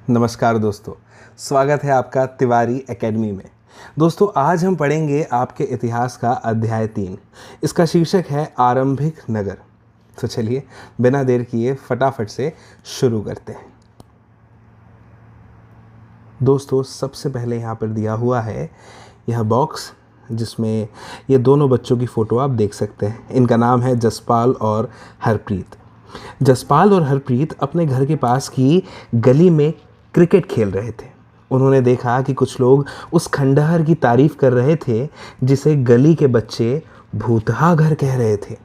नमस्कार दोस्तों, स्वागत है आपका तिवारी एकेडमी में। दोस्तों, आज हम पढ़ेंगे आपके इतिहास का अध्याय 3। इसका शीर्षक है आरंभिक नगर। तो चलिए बिना देर किए फटाफट से शुरू करते हैं। दोस्तों, सबसे पहले यहाँ पर दिया हुआ है यह बॉक्स जिसमें ये दोनों बच्चों की फ़ोटो आप देख सकते हैं। इनका नाम है जसपाल और हरप्रीत। जसपाल और हरप्रीत अपने घर के पास की गली में क्रिकेट खेल रहे थे। उन्होंने देखा कि कुछ लोग उस खंडहर की तारीफ कर रहे थे जिसे गली के बच्चे भूतहा घर कह रहे थे,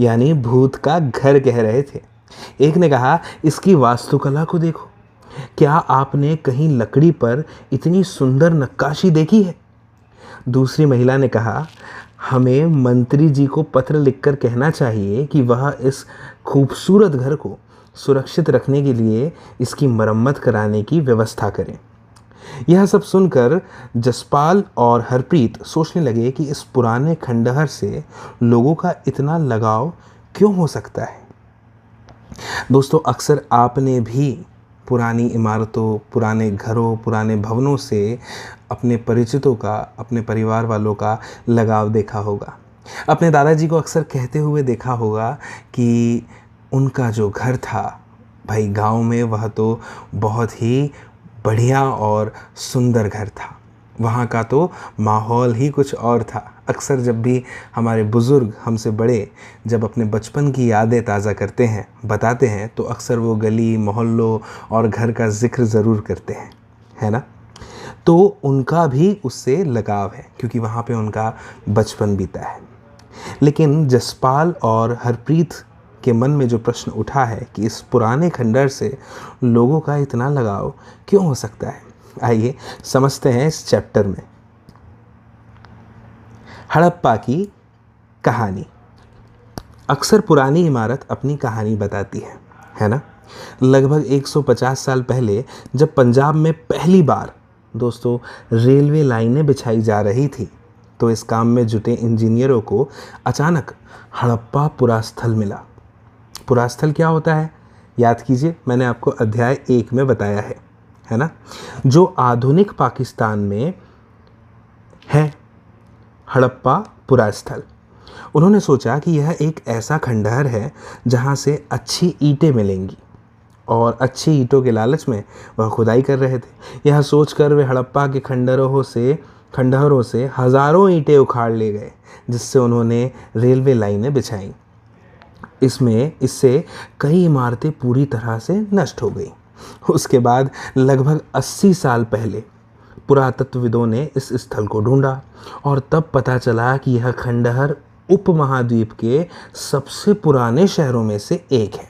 यानी भूत का घर कह रहे थे। एक ने कहा, इसकी वास्तुकला को देखो, क्या आपने कहीं लकड़ी पर इतनी सुंदर नक्काशी देखी है? दूसरी महिला ने कहा, हमें मंत्री जी को पत्र लिखकर कहना चाहिए कि वह इस खूबसूरत घर को सुरक्षित रखने के लिए इसकी मरम्मत कराने की व्यवस्था करें। यह सब सुनकर जसपाल और हरप्रीत सोचने लगे कि इस पुराने खंडहर से लोगों का इतना लगाव क्यों हो सकता है। दोस्तों, अक्सर आपने भी पुरानी इमारतों, पुराने घरों, पुराने भवनों से अपने परिचितों का, अपने परिवार वालों का लगाव देखा होगा। अपने दादाजी को अक्सर कहते हुए देखा होगा कि उनका जो घर था भाई गांव में, वह तो बहुत ही बढ़िया और सुंदर घर था। वहाँ का तो माहौल ही कुछ और था। अक्सर जब भी हमारे बुज़ुर्ग, हमसे बड़े, जब अपने बचपन की यादें ताज़ा करते हैं, बताते हैं, तो अक्सर वो गली, मोहल्लों और घर का जिक्र ज़रूर करते हैं, है ना? तो उनका भी उससे लगाव है क्योंकि वहाँ पे उनका बचपन बीता है। लेकिन जसपाल और हरप्रीत के मन में जो प्रश्न उठा है कि इस पुराने खंडहर से लोगों का इतना लगाव क्यों हो सकता है, आइए समझते हैं इस चैप्टर में। हड़प्पा की कहानी। अक्सर पुरानी इमारत अपनी कहानी बताती है ना? लगभग 150 साल पहले जब पंजाब में पहली बार दोस्तों रेलवे लाइनें बिछाई जा रही थी, तो इस काम में जुटे इंजीनियरों को अचानक हड़प्पा पुरास्थल मिला। पुरास्थल क्या होता है याद कीजिए, मैंने आपको अध्याय 1 में बताया है ना? जो आधुनिक पाकिस्तान में है हड़प्पा पुरास्थल। उन्होंने सोचा कि यह एक ऐसा खंडहर है जहां से अच्छी ईंटें मिलेंगी, और अच्छी ईंटों के लालच में वह खुदाई कर रहे थे। यह सोचकर वे हड़प्पा के खंडहरों से हज़ारों ईंटें उखाड़ ले गए, जिससे उन्होंने रेलवे लाइनें बिछाईं। इससे कई इमारतें पूरी तरह से नष्ट हो गई। उसके बाद लगभग 80 साल पहले पुरातत्वविदों ने इस स्थल को ढूंढा, और तब पता चला कि यह खंडहर उपमहाद्वीप के सबसे पुराने शहरों में से एक है।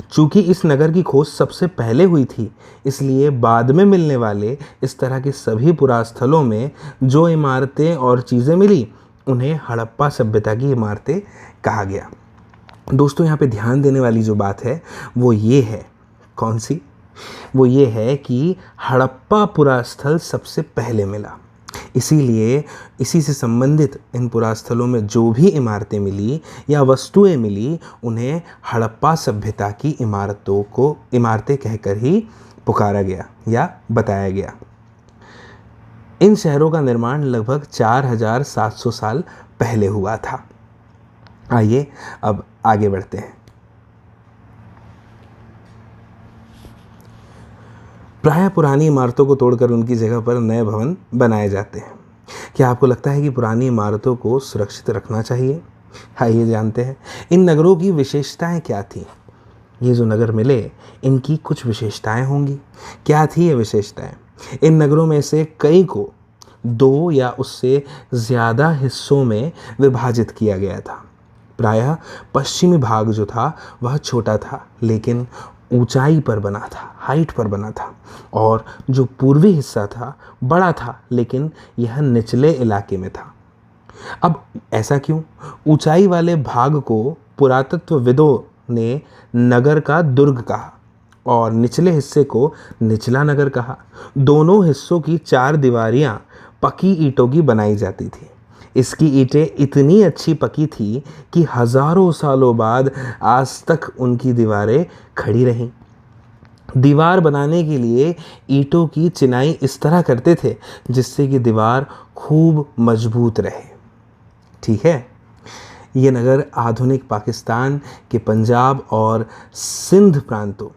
चूंकि इस नगर की खोज सबसे पहले हुई थी, इसलिए बाद में मिलने वाले इस तरह के सभी पुरास्थलों में जो इमारतें और चीज़ें मिली, उन्हें हड़प्पा सभ्यता की इमारतें कहा गया। दोस्तों, यहाँ पे ध्यान देने वाली जो बात है वो ये है, कौन सी? वो ये है कि हड़प्पा पुरास्थल सबसे पहले मिला, इसीलिए इसी से संबंधित इन पुरास्थलों में जो भी इमारतें मिली या वस्तुएं मिली, उन्हें हड़प्पा सभ्यता की इमारतें कहकर ही पुकारा गया या बताया गया। इन शहरों का निर्माण लगभग 4700 साल पहले हुआ था। आइए अब आगे बढ़ते हैं। प्रायः पुरानी इमारतों को तोड़कर उनकी जगह पर नए भवन बनाए जाते हैं। क्या आपको लगता है कि पुरानी इमारतों को सुरक्षित रखना चाहिए? आइए जानते हैं इन नगरों की विशेषताएं क्या थी। ये जो नगर मिले, इनकी कुछ विशेषताएं होंगी। क्या थी ये विशेषताएं? इन नगरों में से कई को 2 या उससे ज़्यादा हिस्सों में विभाजित किया गया था। प्रायः पश्चिमी भाग जो था वह छोटा था, लेकिन ऊंचाई पर बना था, हाइट पर बना था, और जो पूर्वी हिस्सा था बड़ा था, लेकिन यह निचले इलाके में था। अब ऐसा क्यों? ऊंचाई वाले भाग को पुरातत्वविदों ने नगर का दुर्ग कहा और निचले हिस्से को निचला नगर कहा। दोनों हिस्सों की 4 दीवारियां पकी ईंटों की बनाई जाती थी। इसकी ईंटें इतनी अच्छी पकी थी कि हज़ारों सालों बाद आज तक उनकी दीवारें खड़ी रहीं। दीवार बनाने के लिए ईंटों की चिनाई इस तरह करते थे जिससे कि दीवार खूब मजबूत रहे। ठीक है। ये नगर आधुनिक पाकिस्तान के पंजाब और सिंध प्रांतों,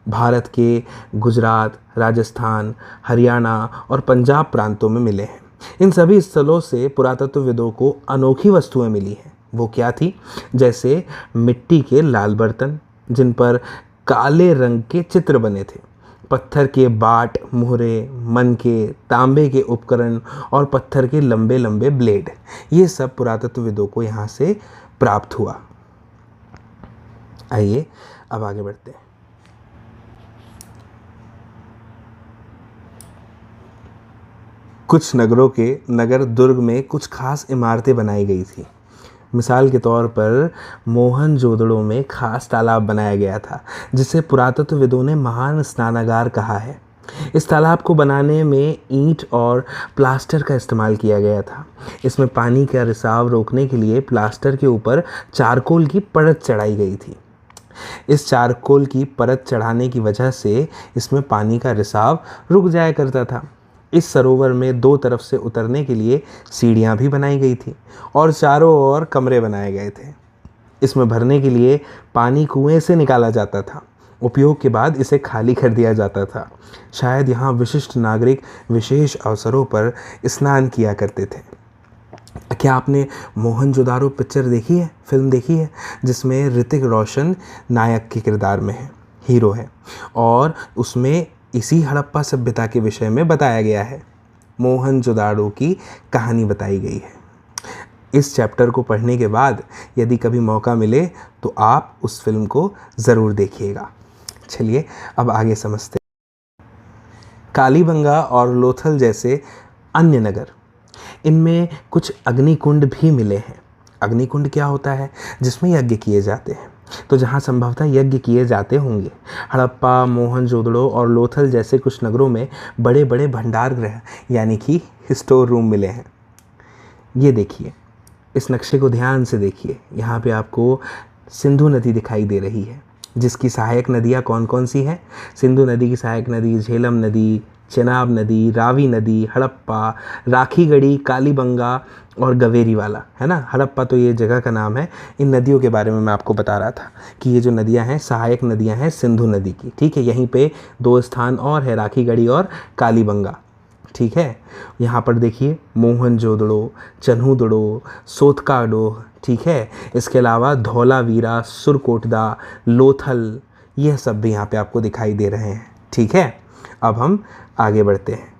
भारत के गुजरात, राजस्थान, हरियाणा और पंजाब प्रांतों में मिले हैं। इन सभी स्थलों से पुरातत्वविदों को अनोखी वस्तुएं मिली हैं। वो क्या थी? जैसे मिट्टी के लाल बर्तन जिन पर काले रंग के चित्र बने थे, पत्थर के बाट, मुहरे, मनके, तांबे के उपकरण और पत्थर के लंबे लंबे ब्लेड, ये सब पुरातत्वविदों को यहाँ से प्राप्त हुआ। आइए अब आगे बढ़ते हैं। कुछ नगरों के नगर दुर्ग में कुछ खास इमारतें बनाई गई थी। मिसाल के तौर पर मोहनजोदड़ो में खास तालाब बनाया गया था जिसे पुरातत्वविदों ने महान स्नानागार कहा है। इस तालाब को बनाने में ईंट और प्लास्टर का इस्तेमाल किया गया था। इसमें पानी का रिसाव रोकने के लिए प्लास्टर के ऊपर चारकोल की परत चढ़ाई गई थी। इस चारकोल की परत चढ़ाने की वजह से इसमें पानी का रिसाव रुक जाया करता था। इस सरोवर में दो तरफ से उतरने के लिए सीढ़ियाँ भी बनाई गई थी और चारों ओर कमरे बनाए गए थे। इसमें भरने के लिए पानी कुएं से निकाला जाता था। उपयोग के बाद इसे खाली कर दिया जाता था। शायद यहाँ विशिष्ट नागरिक विशेष अवसरों पर स्नान किया करते थे। क्या आपने मोहनजोदारो पिक्चर देखी है, फिल्म देखी है, जिसमें ऋतिक रोशन नायक के किरदार में है, हीरो है, और उसमें इसी हड़प्पा सभ्यता के विषय में बताया गया है। मोहनजोदाड़ो की कहानी बताई गई है। इस चैप्टर को पढ़ने के बाद यदि कभी मौका मिले तो आप उस फिल्म को ज़रूर देखिएगा। चलिए अब आगे समझते हैं। कालीबंगा और लोथल जैसे अन्य नगर, इनमें कुछ अग्निकुंड भी मिले हैं। अग्निकुंड क्या होता है? जिसमें यज्ञ किए जाते हैं। तो जहाँ संभवतः यज्ञ किए जाते होंगे। हड़प्पा, मोहनजोदड़ो और लोथल जैसे कुछ नगरों में बड़े बड़े भंडार गृह यानी कि स्टोर रूम मिले हैं। ये देखिए, इस नक्शे को ध्यान से देखिए। यहाँ पे आपको सिंधु नदी दिखाई दे रही है, जिसकी सहायक नदियाँ कौन कौन सी हैं? सिंधु नदी की सहायक नदी झेलम नदी, चेनाब नदी, रावी नदी, हड़प्पा, राखीगढ़ी, कालीबंगा और गवेरीवाला, है ना। हड़प्पा तो ये जगह का नाम है। इन नदियों के बारे में मैं आपको बता रहा था कि ये जो नदियां हैं सहायक नदियां हैं सिंधु नदी की। ठीक है, यहीं पे दो स्थान और है, राखीगढ़ी और कालीबंगा। ठीक है, यहाँ पर देखिए मोहनजोदड़ो, चन्हूदड़ो, सोतकाडो, ठीक है। इसके अलावा धौलावीरा, सुरकोटदा, लोथल, यह सब भी यहाँ पे आपको दिखाई दे रहे हैं। ठीक है, अब हम आगे बढ़ते हैं।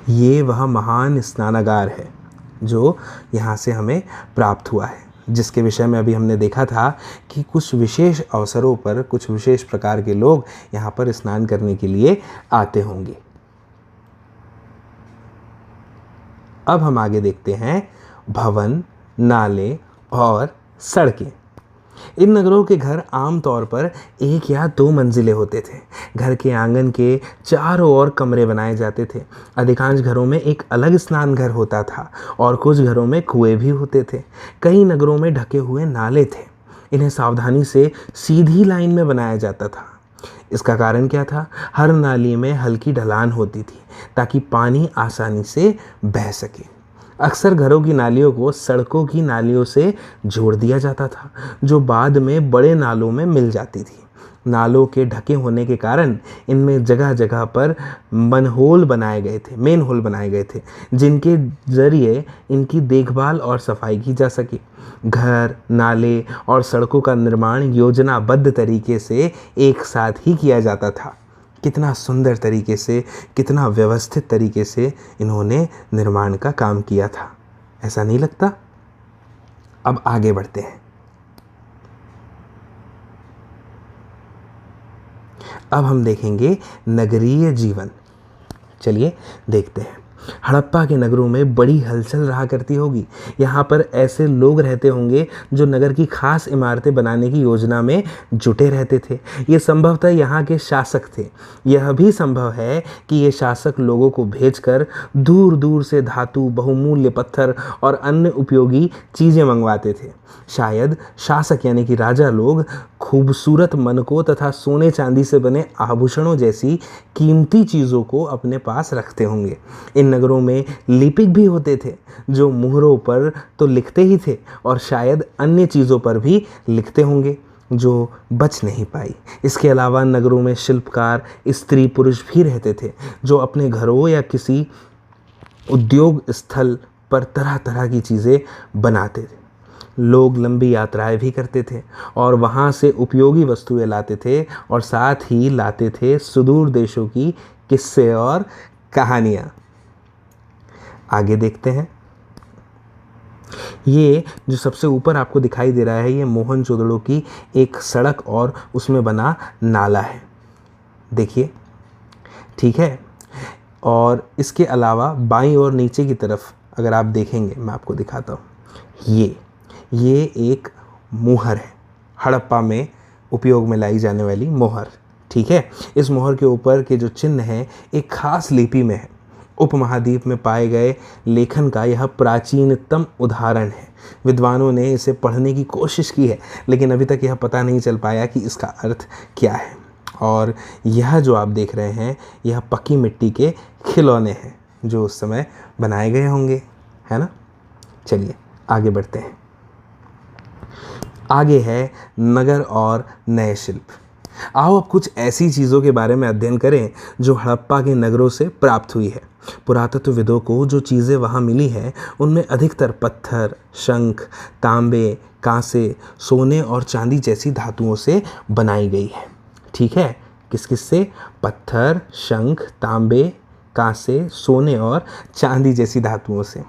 ये वह महान स्नानागार है जो यहाँ से हमें प्राप्त हुआ है, जिसके विषय में अभी हमने देखा था कि कुछ विशेष अवसरों पर कुछ विशेष प्रकार के लोग यहाँ पर स्नान करने के लिए आते होंगे। अब हम आगे देखते हैं भवन, नाले और सड़कें। इन नगरों के घर आमतौर पर एक या दो मंजिलें होते थे। घर के आंगन के चारों ओर कमरे बनाए जाते थे। अधिकांश घरों में एक अलग स्नान घर होता था और कुछ घरों में कुएं भी होते थे। कई नगरों में ढके हुए नाले थे। इन्हें सावधानी से सीधी लाइन में बनाया जाता था। इसका कारण क्या था? हर नाली में हल्की ढलान होती थी ताकि पानी आसानी से बह सके। अक्सर घरों की नालियों को सड़कों की नालियों से जोड़ दिया जाता था, जो बाद में बड़े नालों में मिल जाती थी। नालों के ढके होने के कारण इनमें जगह जगह पर मेन होल बनाए गए थे, जिनके जरिए इनकी देखभाल और सफाई की जा सके। घर, नाले और सड़कों का निर्माण योजनाबद्ध तरीके से एक साथ ही किया जाता था। कितना सुंदर तरीके से, कितना व्यवस्थित तरीके से इन्होंने निर्माण का काम किया था, ऐसा नहीं लगता? अब आगे बढ़ते हैं। अब हम देखेंगे नगरीय जीवन। चलिए देखते हैं। हड़प्पा के नगरों में बड़ी हलचल रहा करती होगी। यहाँ पर ऐसे लोग रहते होंगे जो नगर की खास इमारतें बनाने की योजना में जुटे रहते थे। ये संभवतः यहाँ के शासक थे। यह भी संभव है कि ये शासक लोगों को भेजकर दूर दूर से धातु, बहुमूल्य पत्थर और अन्य उपयोगी चीज़ें मंगवाते थे। शायद शासक यानी कि राजा लोग खूबसूरत मनकों तथा सोने चांदी से बने आभूषणों जैसी कीमती चीज़ों को अपने पास रखते होंगे। इन नगरों में लिपिक भी होते थे जो मुहरों पर तो लिखते ही थे और शायद अन्य चीज़ों पर भी लिखते होंगे जो बच नहीं पाई। इसके अलावा नगरों में शिल्पकार, स्त्री पुरुष भी रहते थे जो अपने घरों या किसी उद्योग स्थल पर तरह तरह की चीज़ें बनाते थे। लोग लंबी यात्राएं भी करते थे और वहाँ से उपयोगी वस्तुएं लाते थे और साथ ही लाते थे सुदूर देशों की किस्से और कहानियाँ। आगे देखते हैं। ये जो सबसे ऊपर आपको दिखाई दे रहा है ये मोहनजोदड़ो की एक सड़क और उसमें बना नाला है, देखिए, ठीक है। और इसके अलावा बाईं और नीचे की तरफ अगर आप देखेंगे, मैं आपको दिखाता हूँ, ये एक मोहर है, हड़प्पा में उपयोग में लाई जाने वाली मोहर, ठीक है। इस मोहर के ऊपर के जो चिन्ह हैं एक खास लिपि में है। उपमहाद्वीप में पाए गए लेखन का यह प्राचीनतम उदाहरण है। विद्वानों ने इसे पढ़ने की कोशिश की है लेकिन अभी तक यह पता नहीं चल पाया कि इसका अर्थ क्या है। और यह जो आप देख रहे हैं यह पक्की मिट्टी के खिलौने हैं जो उस समय बनाए गए होंगे, है ना। चलिए आगे बढ़ते हैं। आगे है नगर और नए शिल्प। आओ अब कुछ ऐसी चीज़ों के बारे में अध्ययन करें जो हड़प्पा के नगरों से प्राप्त हुई है। पुरातत्वविदों को जो चीज़ें वहाँ मिली हैं उनमें अधिकतर पत्थर, शंख, तांबे, कांसे, सोने और चांदी जैसी धातुओं से बनाई गई है, ठीक है। किस किस से? पत्थर, शंख, तांबे, कांसे, सोने और चांदी जैसी धातुओं से।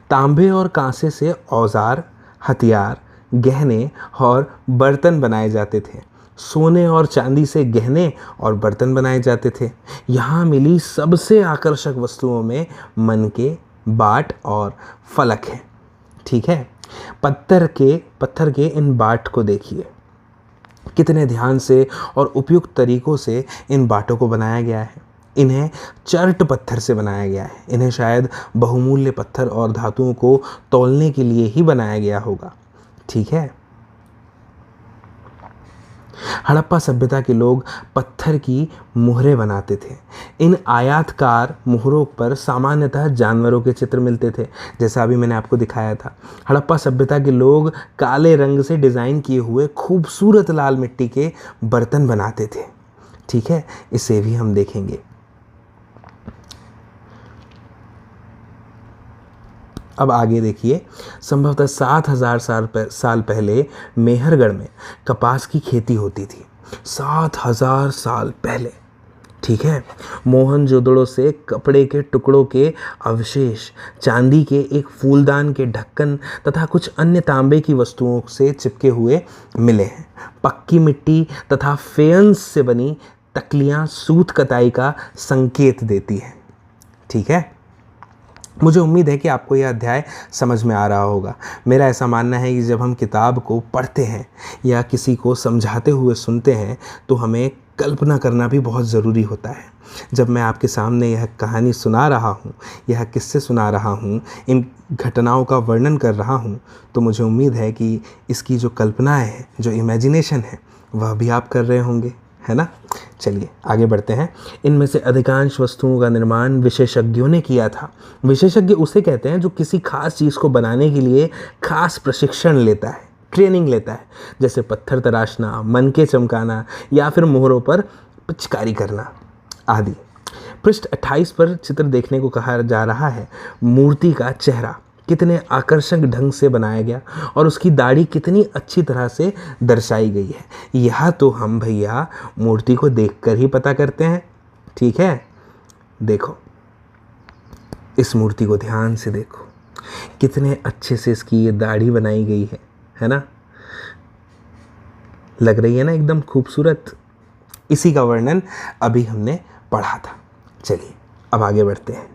तांबे और कांसे से औजार, हथियार, गहने और बर्तन बनाए जाते थे। सोने और चांदी से गहने और बर्तन बनाए जाते थे। यहाँ मिली सबसे आकर्षक वस्तुओं में मनके, बाट और फलक है, ठीक है। पत्थर के इन बाट को देखिए, कितने ध्यान से और उपयुक्त तरीकों से इन बाटों को बनाया गया है। इन्हें चर्ट पत्थर से बनाया गया है। इन्हें शायद बहुमूल्य पत्थर और धातुओं को तौलने के लिए ही बनाया गया होगा, ठीक है। हड़प्पा सभ्यता के लोग पत्थर की मुहरें बनाते थे। इन आयताकार मुहरों पर सामान्यतः जानवरों के चित्र मिलते थे, जैसा अभी मैंने आपको दिखाया था। हड़प्पा सभ्यता के लोग काले रंग से डिज़ाइन किए हुए खूबसूरत लाल मिट्टी के बर्तन बनाते थे, ठीक है। इसे भी हम देखेंगे। अब आगे देखिए, संभवतः 7000 साल पहले मेहरगढ़ में कपास की खेती होती थी। 7000 साल पहले, ठीक है। मोहनजोदड़ो से कपड़े के टुकड़ों के अवशेष, चांदी के एक फूलदान के ढक्कन तथा कुछ अन्य तांबे की वस्तुओं से चिपके हुए मिले हैं। पक्की मिट्टी तथा फेयंस से बनी तकलियाँ सूत कताई का संकेत देती हैं, ठीक है। मुझे उम्मीद है कि आपको यह अध्याय समझ में आ रहा होगा। मेरा ऐसा मानना है कि जब हम किताब को पढ़ते हैं या किसी को समझाते हुए सुनते हैं तो हमें कल्पना करना भी बहुत ज़रूरी होता है। जब मैं आपके सामने यह कहानी सुना रहा हूँ, यह किस्से सुना रहा हूँ, इन घटनाओं का वर्णन कर रहा हूँ, तो मुझे उम्मीद है कि इसकी जो कल्पनाएँ हैं, जो इमेजिनेशन है, वह भी आप कर रहे होंगे, है ना। चलिए आगे बढ़ते हैं। इनमें से अधिकांश वस्तुओं का निर्माण विशेषज्ञों ने किया था। विशेषज्ञ उसे कहते हैं जो किसी खास चीज़ को बनाने के लिए खास प्रशिक्षण लेता है, ट्रेनिंग लेता है, जैसे पत्थर तराशना, मनके चमकाना या फिर मोहरों पर पिचकारी करना आदि। पृष्ठ 28 पर चित्र देखने को कहा जा रहा है। मूर्ति का चेहरा कितने आकर्षक ढंग से बनाया गया और उसकी दाढ़ी कितनी अच्छी तरह से दर्शाई गई है। यह तो हम भैया मूर्ति को देखकर ही पता करते हैं, ठीक है। देखो, इस मूर्ति को ध्यान से देखो, कितने अच्छे से इसकी ये दाढ़ी बनाई गई है ना। लग रही है ना एकदम खूबसूरत। इसी का वर्णन अभी हमने पढ़ा था। चलिए अब आगे बढ़ते हैं।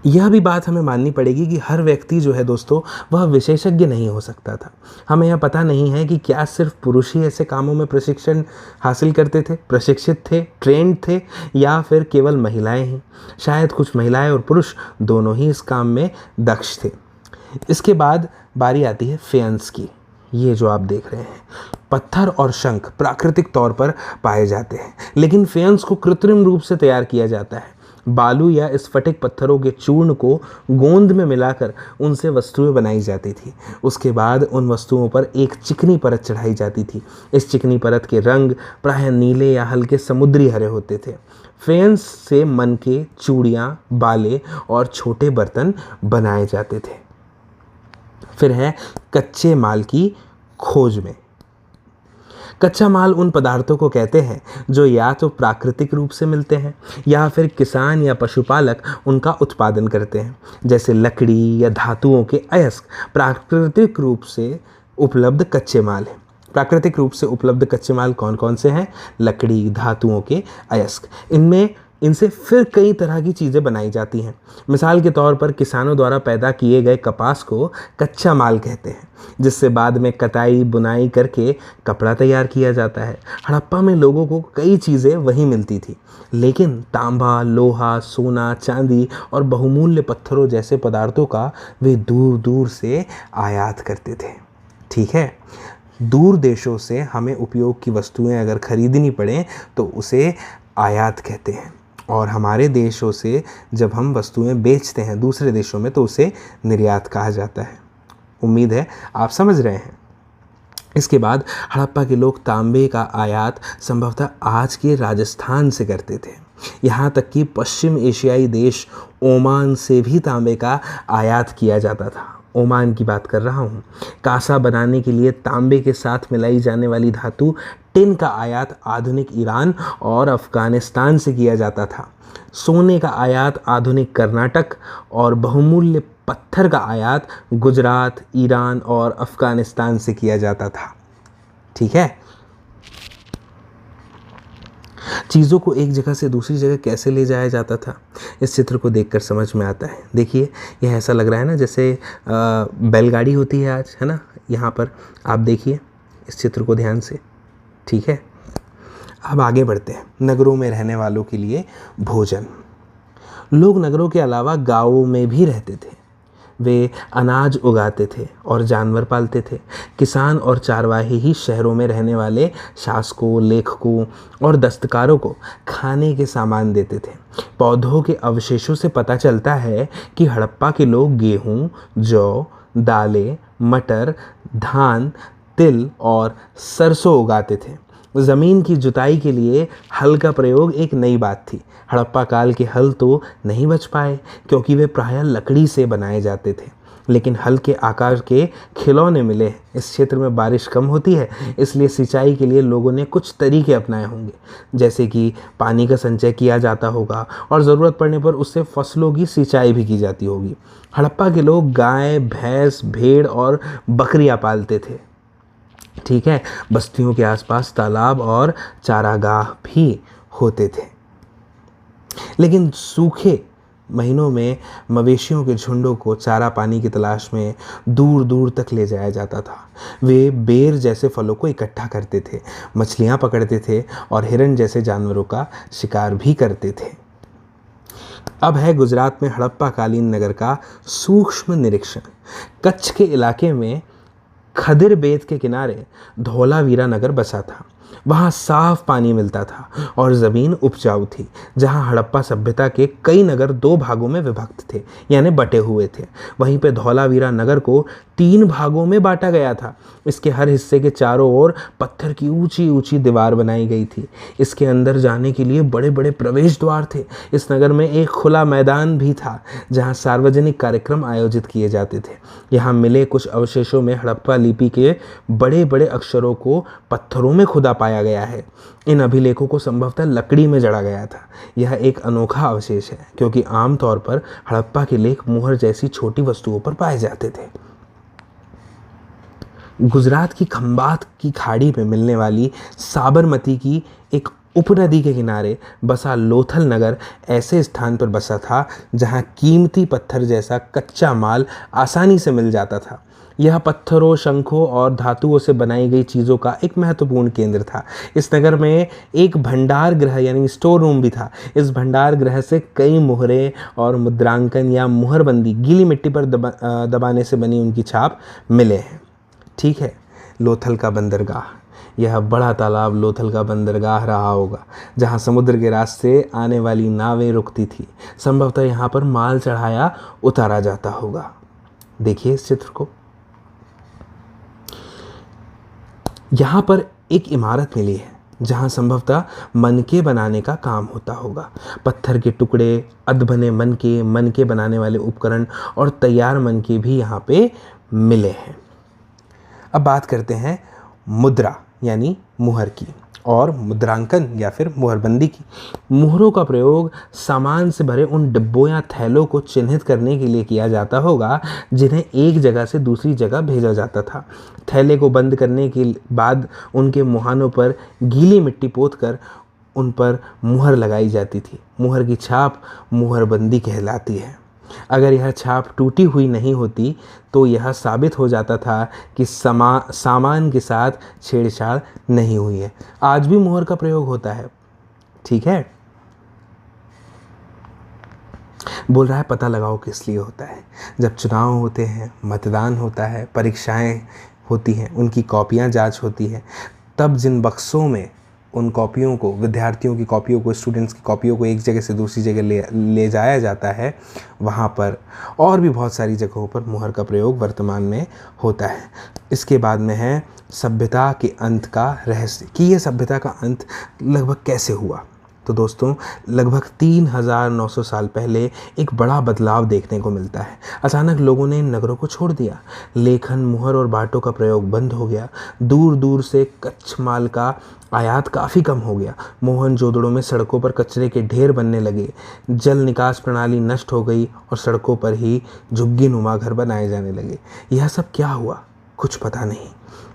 यह भी बात हमें माननी पड़ेगी कि हर व्यक्ति जो है दोस्तों वह विशेषज्ञ नहीं हो सकता था। हमें यह पता नहीं है कि क्या सिर्फ पुरुष ही ऐसे कामों में प्रशिक्षण हासिल करते थे, प्रशिक्षित थे, ट्रेंड थे, या फिर केवल महिलाएं ही। शायद कुछ महिलाएं और पुरुष दोनों ही इस काम में दक्ष थे। इसके बाद बारी आती है फेयंस की। ये जो आप देख रहे हैं, पत्थर और शंख प्राकृतिक तौर पर पाए जाते हैं, लेकिन फेयंस को कृत्रिम रूप से तैयार किया जाता है। बालू या स्फटिक पत्थरों के चूर्ण को गोंद में मिलाकर उनसे वस्तुएं बनाई जाती थी। उसके बाद उन वस्तुओं पर एक चिकनी परत चढ़ाई जाती थी। इस चिकनी परत के रंग प्रायः नीले या हल्के समुद्री हरे होते थे। फेयंस से मनके, चूड़ियाँ, बाले और छोटे बर्तन बनाए जाते थे। फिर है कच्चे माल की खोज में। कच्चा माल उन पदार्थों को कहते हैं जो या तो प्राकृतिक रूप से मिलते हैं या फिर किसान या पशुपालक उनका उत्पादन करते हैं, जैसे लकड़ी या धातुओं के अयस्क प्राकृतिक रूप से उपलब्ध कच्चे माल हैं। प्राकृतिक रूप से उपलब्ध कच्चे माल कौन कौन से हैं? लकड़ी, धातुओं के अयस्क। इनसे फिर कई तरह की चीज़ें बनाई जाती हैं। मिसाल के तौर पर किसानों द्वारा पैदा किए गए कपास को कच्चा माल कहते हैं, जिससे बाद में कटाई बुनाई करके कपड़ा तैयार किया जाता है। हड़प्पा में लोगों को कई चीज़ें वहीं मिलती थी, लेकिन तांबा, लोहा, सोना, चांदी और बहुमूल्य पत्थरों जैसे पदार्थों का वे दूर दूर से आयात करते थे। ठीक है, दूर देशों से हमें उपयोग की वस्तुएं अगर खरीदनी पड़ें तो उसे आयात कहते हैं, और हमारे देशों से जब हम वस्तुएं बेचते हैं दूसरे देशों में तो उसे निर्यात कहा जाता है। उम्मीद है आप समझ रहे हैं। इसके बाद हड़प्पा के लोग तांबे का आयात संभवतः आज के राजस्थान से करते थे। यहाँ तक कि पश्चिम एशियाई देश ओमान से भी तांबे का आयात किया जाता था। ओमान की बात कर रहा हूँ। कांसा बनाने के लिए तांबे के साथ मिलाई जाने वाली धातु टिन का आयात आधुनिक ईरान और अफ़गानिस्तान से किया जाता था। सोने का आयात आधुनिक कर्नाटक और बहुमूल्य पत्थर का आयात गुजरात, ईरान और अफ़गानिस्तान से किया जाता था। ठीक है, चीज़ों को एक जगह से दूसरी जगह कैसे ले जाया जाता था, इस चित्र को देखकर समझ में आता है। देखिए, यह ऐसा लग रहा है ना जैसे बैलगाड़ी होती है आज, है ना। यहाँ पर आप देखिए इस चित्र को ध्यान से। ठीक है, अब आगे बढ़ते हैं। नगरों में रहने वालों के लिए भोजन। लोग नगरों के अलावा गाँवों में भी रहते थे। वे अनाज उगाते थे और जानवर पालते थे। किसान और चारवाही ही शहरों में रहने वाले शासकों, लेखकों और दस्तकारों को खाने के सामान देते थे। पौधों के अवशेषों से पता चलता है कि हड़प्पा के लोग गेहूं, जौ, दालें, मटर, धान, तिल और सरसों उगाते थे। ज़मीन की जुताई के लिए हल का प्रयोग एक नई बात थी। हड़प्पा काल के हल तो नहीं बच पाए क्योंकि वे प्रायः लकड़ी से बनाए जाते थे, लेकिन हल के आकार के खिलौने मिले। इस क्षेत्र में बारिश कम होती है, इसलिए सिंचाई के लिए लोगों ने कुछ तरीके अपनाए होंगे, जैसे कि पानी का संचय किया जाता होगा और ज़रूरत पड़ने पर उससे फसलों की सिंचाई भी की जाती होगी। हड़प्पा के लोग गाय, भैंस, भेड़ और बकरियां पालते थे। ठीक है, बस्तियों के आसपास तालाब और चारागाह भी होते थे, लेकिन सूखे महीनों में मवेशियों के झुंडों को चारा पानी की तलाश में दूर दूर तक ले जाया जाता था। वे बेर जैसे फलों को इकट्ठा करते थे, मछलियां पकड़ते थे और हिरण जैसे जानवरों का शिकार भी करते थे। अब है गुजरात में हड़प्पा कालीन नगर का सूक्ष्म निरीक्षण। कच्छ के इलाके में खदिर बेत के किनारे धौलावीरा नगर बसा था। वहाँ साफ पानी मिलता था और ज़मीन उपजाऊ थी। जहाँ हड़प्पा सभ्यता के कई नगर दो भागों में विभक्त थे, यानी बटे हुए थे, वहीं पे धौलावीरा नगर को 3 भागों में बांटा गया था। इसके हर हिस्से के चारों ओर पत्थर की ऊंची ऊंची दीवार बनाई गई थी। इसके अंदर जाने के लिए बड़े बड़े प्रवेश द्वार थे। इस नगर में एक खुला मैदान भी था जहाँ सार्वजनिक कार्यक्रम आयोजित किए जाते थे। यहाँ मिले कुछ अवशेषों में हड़प्पा लिपि के बड़े बड़े अक्षरों को पत्थरों में खुदा पाया गया है। इन अभिलेखों को संभवतः लकड़ी में जड़ा गया था। यह एक अनोखा अवशेष है क्योंकि आमतौर पर हड़प्पा के लेख मुहर जैसी छोटी वस्तुओं पर पाए जाते थे। गुजरात की खंबात की खाड़ी में मिलने वाली साबरमती की एक उपनदी के किनारे बसा लोथल नगर ऐसे स्थान पर बसा था जहां कीमती पत्थर जैसा कच्चा माल आसानी से मिल जाता था। यह पत्थरों, शंखों और धातुओं से बनाई गई चीज़ों का एक महत्वपूर्ण केंद्र था। इस नगर में एक भंडार गृह यानी स्टोर रूम भी था। इस भंडार गृह से कई मुहरें और मुद्रांकन या मुहरबंदी गीली मिट्टी पर दबाने से बनी उनकी छाप मिले हैं। ठीक है, लोथल का बंदरगाह, यह बड़ा तालाब लोथल का बंदरगाह रहा होगा, जहां समुद्र के रास्ते आने वाली नावें रुकती थी। संभवतः यहाँ पर माल चढ़ाया उतारा जाता होगा। देखिए इस चित्र को। यहाँ पर एक इमारत मिली है जहाँ संभवतः मनके बनाने का काम होता होगा। पत्थर के टुकड़े, अधबने मनके बनाने वाले उपकरण और तैयार मनके भी यहाँ पे मिले हैं। अब बात करते हैं मुद्रा यानी मुहर की और मुद्रांकन या फिर मुहरबंदी की। मुहरों का प्रयोग सामान से भरे उन डिब्बों या थैलों को चिन्हित करने के लिए किया जाता होगा जिन्हें एक जगह से दूसरी जगह भेजा जाता था। थैले को बंद करने के बाद उनके मुहानों पर गीली मिट्टी पोतकर उन पर मुहर लगाई जाती थी। मुहर की छाप मुहरबंदी कहलाती है। अगर यह छाप टूटी हुई नहीं होती तो यह साबित हो जाता था कि सामान के साथ छेड़छाड़ नहीं हुई है। आज भी मुहर का प्रयोग होता है। ठीक है, बोल रहा है पता लगाओ किस लिए होता है। जब चुनाव होते हैं, मतदान होता है, परीक्षाएं होती हैं, उनकी कॉपियां जांच होती है, तब जिन बक्सों में उन कॉपियों को, विद्यार्थियों की कॉपियों को, स्टूडेंट्स की कॉपियों को एक जगह से दूसरी जगह ले जाया जाता है, वहाँ पर और भी बहुत सारी जगहों पर मुहर का प्रयोग वर्तमान में होता है। इसके बाद में है सभ्यता के अंत का रहस्य, कि ये सभ्यता का अंत लगभग कैसे हुआ। तो दोस्तों, लगभग 3900 साल पहले एक बड़ा बदलाव देखने को मिलता है। अचानक लोगों ने इन नगरों को छोड़ दिया। लेखन, मुहर और बाटों का प्रयोग बंद हो गया। दूर दूर से कच्चे माल का आयात काफ़ी कम हो गया। मोहनजोदड़ो में सड़कों पर कचरे के ढेर बनने लगे। जल निकास प्रणाली नष्ट हो गई और सड़कों पर ही झुग्गी नुमा घर बनाए जाने लगे। यह सब क्या हुआ, कुछ पता नहीं।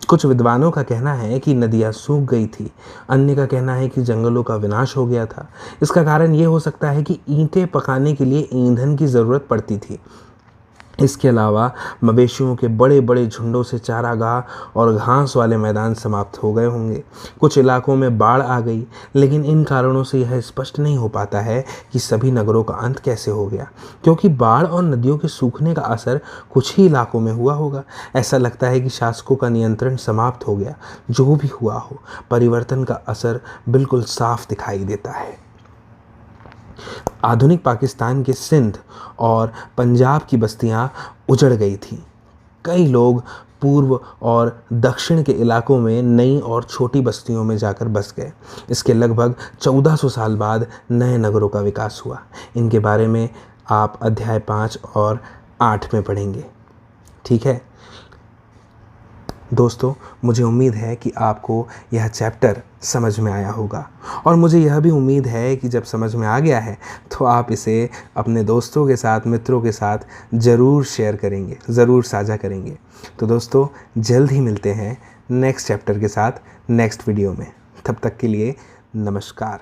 कुछ विद्वानों का कहना है कि नदियाँ सूख गई थी। अन्य का कहना है कि जंगलों का विनाश हो गया था। इसका कारण ये हो सकता है कि ईंटें पकाने के लिए ईंधन की ज़रूरत पड़ती थी। इसके अलावा मवेशियों के बड़े बड़े झुंडों से चारागाह और घास वाले मैदान समाप्त हो गए होंगे। कुछ इलाकों में बाढ़ आ गई, लेकिन इन कारणों से यह स्पष्ट नहीं हो पाता है कि सभी नगरों का अंत कैसे हो गया, क्योंकि बाढ़ और नदियों के सूखने का असर कुछ ही इलाकों में हुआ होगा। ऐसा लगता है कि शासकों का नियंत्रण समाप्त हो गया। जो भी हुआ हो, परिवर्तन का असर बिल्कुल साफ दिखाई देता है। आधुनिक पाकिस्तान के सिंध और पंजाब की बस्तियां उजड़ गई थीं। कई लोग पूर्व और दक्षिण के इलाकों में नई और छोटी बस्तियों में जाकर बस गए। इसके लगभग 1400 साल बाद नए नगरों का विकास हुआ। इनके बारे में आप अध्याय 5 और 8 में पढ़ेंगे। ठीक है दोस्तों, मुझे उम्मीद है कि आपको यह चैप्टर समझ में आया होगा, और मुझे यह भी उम्मीद है कि जब समझ में आ गया है तो आप इसे अपने दोस्तों के साथ, मित्रों के साथ ज़रूर शेयर करेंगे, ज़रूर साझा करेंगे। तो दोस्तों, जल्द ही मिलते हैं नेक्स्ट चैप्टर के साथ नेक्स्ट वीडियो में। तब तक के लिए नमस्कार।